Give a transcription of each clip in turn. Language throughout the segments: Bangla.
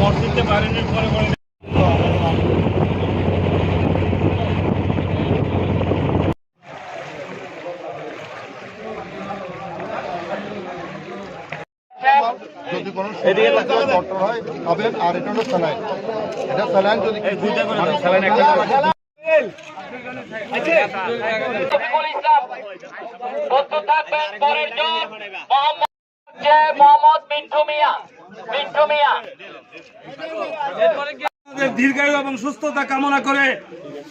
মসজিদে পারেনি পরে পরে যদি কোনো ডক্টর হয় পাবেন। আর এটা হলো স্যালাইন, এটা স্যালাইন যদি দীর্ঘায়ু এবং সুস্থতা কামনা করে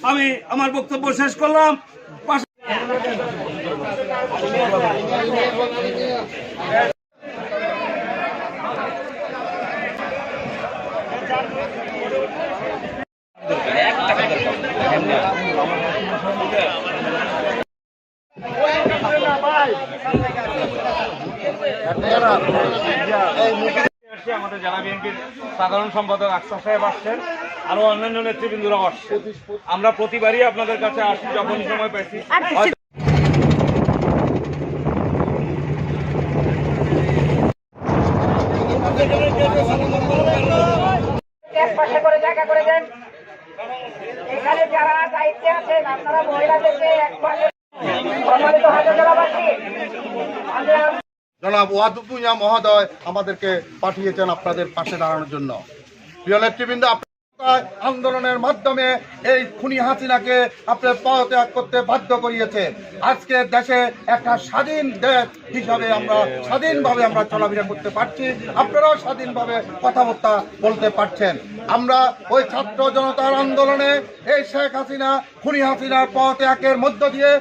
আমি আমার বক্তব্য শেষ করলাম। আমাদের জেলা বিএনপির সাধারণ সম্পাদক আক্তার সাহেব আসছেন, আরো অন্যান্য নেতৃবৃন্দরা আসছেন। আমরা প্রতিবারই আপনাদের কাছে আসি যখনই সময় পাইছি। এখানে যারা দায়িত্বে আছেন আপনারা মহিলাদেরকে জনাব ওয়াদুদ ভূঁইয়া মহোদয় আমাদেরকে পাঠিয়েছেন আপনাদের পাশে দাঁড়ানোর জন্য। প্রিয় নেতৃবৃন্দ, আন্দোলনের মাধ্যমে এই খুনি হাসিনাকে আপনার পদত্যাগ করতে বাধ্য করিয়েছে। আজকে দেশে একটা স্বাধীন দেশ হিসাবে আমরা স্বাধীনভাবে আমরা চলাফেরা করতে পারছি, আপনারাও স্বাধীনভাবে কথাবার্তা বলতে পারছেন। আমরা ওই ছাত্র জনতার আন্দোলনে এই শেখ হাসিনা খুনি হাসিনার পদত্যাগের মধ্য দিয়ে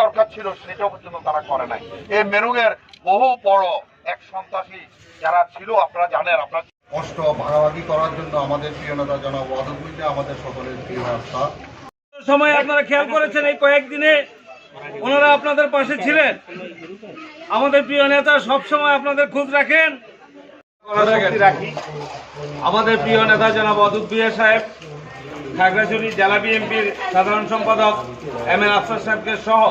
দরকার ছিল সেটা পর্যন্ত তারা করে নাই। এই মেরুনের বহু বড় এক সন্ত্রাসী যারা ছিল আপনারা জানেন, আপনার কষ্ট ভাগাভাগি করার জন্য আমাদের প্রিয় নেতা জনাব ওয়াদুদ ভূঁইয়া আমাদের সকলের প্রিয় আস্থা। সময় আপনারা খেয়াল করেছেন এই কয়েকদিনে ওনারা আপনাদের পাশে ছিলেন। আমাদের প্রিয় নেতা সব সময় আপনাদের খোঁজ রাখেন। আমাদের প্রিয় নেতা জনাব ওয়াদুদ ভূঁইয়া সাহেব খাগড়াছড়ি জেলা বিএনপির সাধারণ সম্পাদক এম এ আফসার সাহেবকে সহ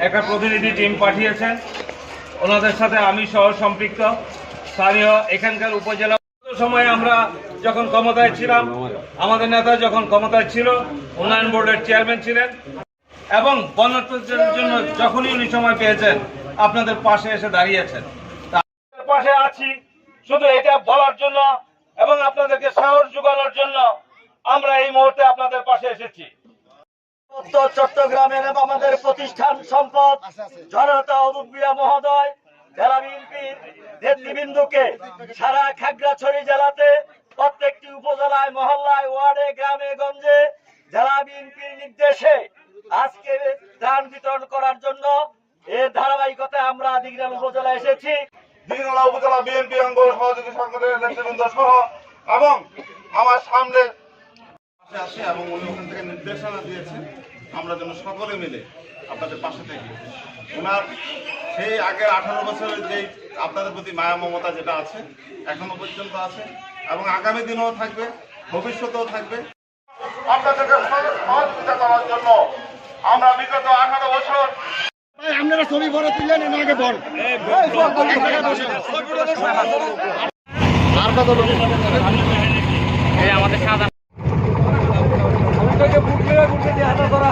একটা প্রতিনিধি টিম পাঠিয়েছেন। ওনাদের সাথে আমি সহ সম্পৃক্ত। স্থানীয় এখানকার উপজেলা সময়ে আমরা যখন ক্ষমতায় ছিলাম, আমাদের নেতা যখন ক্ষমতায় ছিল উন্নয়ন বোর্ডের চেয়ারম্যান ছিলেন এবং বন্যার্থদের জন্য যখনই উনি সময় পেয়েছেন আপনাদের পাশে এসে দাঁড়িয়েছেন। পাশে আছি শুধু এটা বলার জন্য এবং আপনাদেরকে সাহস যোগানোর জন্য আমরা এই মুহূর্তে আপনাদের পাশে এসেছি। চট্টগ্রামের আমাদের প্রতিষ্ঠান সম্পদ জনতা ওয়াদুদ ভূঁইয়া মহোদয় জেলা বিএনপির নেতৃবৃন্দকে সারা খাগড়াছড়ি জেলাতে প্রত্যেকটি উপজেলায় মহল্লায় ওয়ার্ডে গ্রামে গঞ্জে জেলা বিএনপির নির্দেশে আজকে ত্রাণ বিতরণ করার জন্য এর ধারাবাহিকতায় আমরা দিঘিনালা উপজেলা এসেছি। দিঘিনালা উপজেলা বিএনপি অঙ্গ সহযোগী সংগঠনের নেতৃবৃন্দ সহ এবং আমার সামনে আসে এবং উনি ওখান থেকে নির্দেশনা দিয়েছেন আমরা যেন সকলে মিলে আপনাদের পাশে থেকে ওনার সেই আগের 18 বছরের যে আপনাদের প্রতি মায়া মমতা যেটা আছে এখনো পর্যন্ত আছে এবং আগামী দিনেও থাকবে, ভবিষ্যতেও থাকবে। আপনাদেরকে সহযোগিতা করার জন্য আমরা বিগত 18 বছর আপনারা ছবি বড় তুললেন আগে বল আর কত আমাদের সাদা বুকে দিয়ে হাঁটা করা